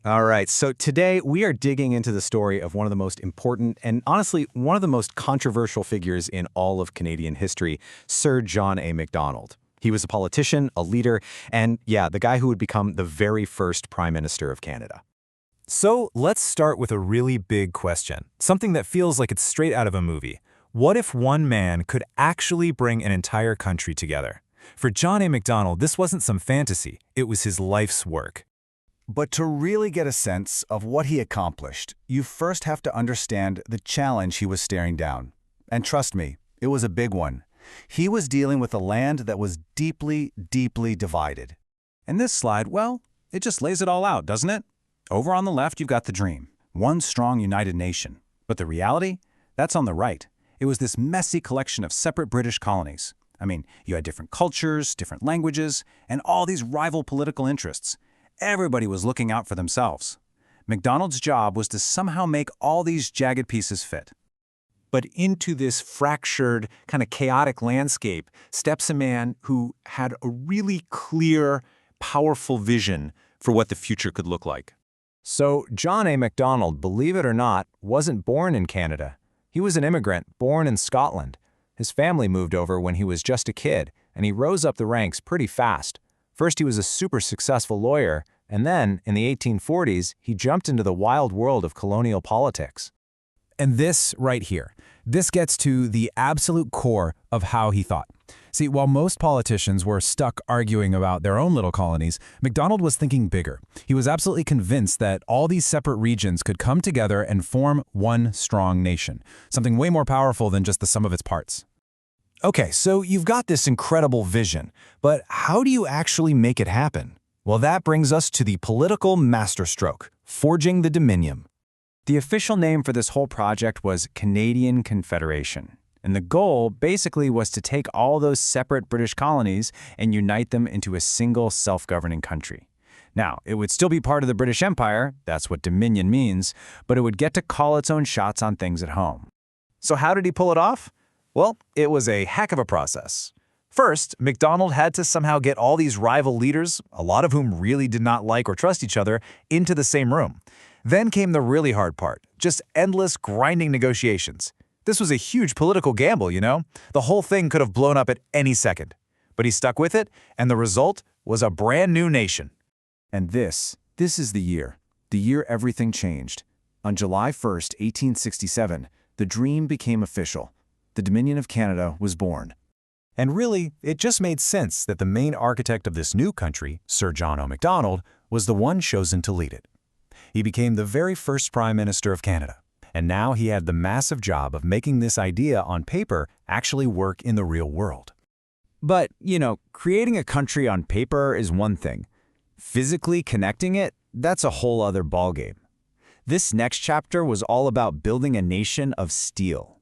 All right, so today we are digging into the story of one of the most important and honestly, one of the most controversial figures in all of Canadian history, Sir John A. Macdonald. He was a politician, a leader, and yeah, the guy who would become the very first Prime Minister of Canada. So let's start with a really big question, something that feels like it's straight out of a movie. What if one man could actually bring an entire country together? For John A. Macdonald, this wasn't some fantasy, it was his life's work. But to really get a sense of what he accomplished, you first have to understand the challenge he was staring down. And trust me, it was a big one. He was dealing with a land that was deeply, deeply divided. And this slide, well, it just lays it all out, doesn't it? Over on the left, you've got the dream, one strong united nation. But the reality? That's on the right. It was this messy collection of separate British colonies. I mean, you had different cultures, different languages, and all these rival political interests. Everybody was looking out for themselves. Macdonald's job was to somehow make all these jagged pieces fit. But into this fractured, kind of chaotic landscape steps a man who had a really clear, powerful vision for what the future could look like. So, John A. Macdonald, believe it or not, wasn't born in Canada. He was an immigrant born in Scotland. His family moved over when he was just a kid, and he rose up the ranks pretty fast. First, he was a super successful lawyer, and then, in the 1840s, he jumped into the wild world of colonial politics. And this right here, this gets to the absolute core of how he thought. See, while most politicians were stuck arguing about their own little colonies, Macdonald was thinking bigger. He was absolutely convinced that all these separate regions could come together and form one strong nation, something way more powerful than just the sum of its parts. Okay, so you've got this incredible vision, but how do you actually make it happen? Well, that brings us to the political masterstroke, forging the Dominion. The official name for this whole project was Canadian Confederation, and the goal basically was to take all those separate British colonies and unite them into a single self-governing country. Now, it would still be part of the British Empire, that's what Dominion means, but it would get to call its own shots on things at home. So how did he pull it off? Well, it was a heck of a process. First, Macdonald had to somehow get all these rival leaders, a lot of whom really did not like or trust each other, into the same room. Then came the really hard part, just endless grinding negotiations. This was a huge political gamble, you know? The whole thing could have blown up at any second. But he stuck with it, and the result was a brand new nation. And this is the year everything changed. On July 1st, 1867, the dream became official. The Dominion of Canada was born. And really, it just made sense that the main architect of this new country, Sir John O. Macdonald, was the one chosen to lead it. He became the very first Prime Minister of Canada, and now he had the massive job of making this idea on paper actually work in the real world. But, creating a country on paper is one thing. Physically connecting it, that's a whole other ballgame. This next chapter was all about building a nation of steel.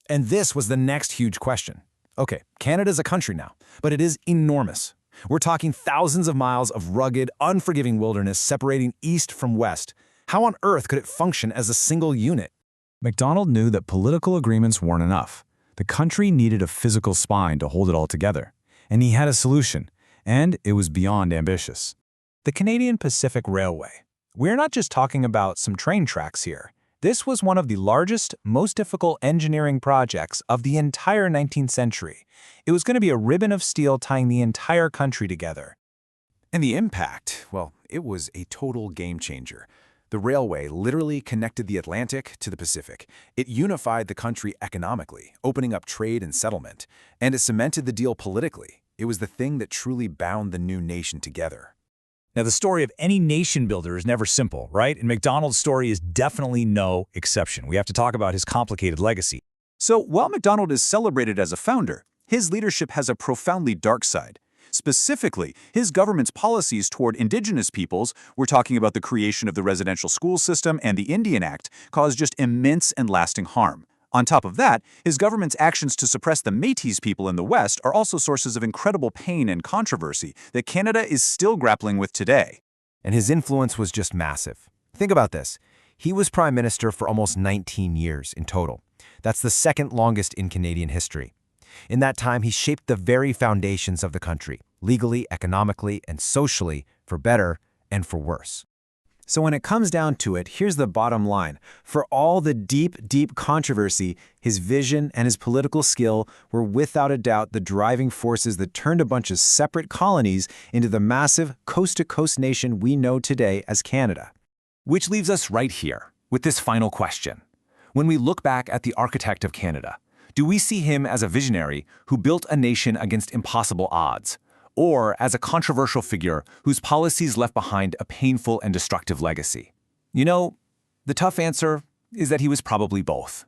And this was the next huge question. Okay, Canada's a country now, but it is enormous. We're talking thousands of miles of rugged, unforgiving wilderness separating east from west. How on earth could it function as a single unit? Macdonald knew that political agreements weren't enough. The country needed a physical spine to hold it all together. And he had a solution, and it was beyond ambitious. The Canadian Pacific Railway. We're not just talking about some train tracks here. This was one of the largest, most difficult engineering projects of the entire 19th century. It was going to be a ribbon of steel tying the entire country together. And the impact, well, it was a total game changer. The railway literally connected the Atlantic to the Pacific. It unified the country economically, opening up trade and settlement. And it cemented the deal politically. It was the thing that truly bound the new nation together. Now, the story of any nation builder is never simple, right? And Macdonald's story is definitely no exception. We have to talk about his complicated legacy. So, while Macdonald is celebrated as a founder, his leadership has a profoundly dark side. Specifically, his government's policies toward Indigenous peoples, we're talking about the creation of the residential school system and the Indian Act, caused just immense and lasting harm. On top of that, his government's actions to suppress the Métis people in the West are also sources of incredible pain and controversy that Canada is still grappling with today. And his influence was just massive. Think about this. He was Prime Minister for almost 19 years in total. That's the second longest in Canadian history. In that time, he shaped the very foundations of the country, legally, economically, and socially, for better and for worse. So when it comes down to it, here's the bottom line. For all the deep controversy, his vision and his political skill were without a doubt the driving forces that turned a bunch of separate colonies into the massive coast-to-coast nation we know today as Canada. Which leaves us right here with this final question. When we look back at the architect of Canada, do we see him as a visionary who built a nation against impossible odds, or as a controversial figure whose policies left behind a painful and destructive legacy? You know, the tough answer is that he was probably both.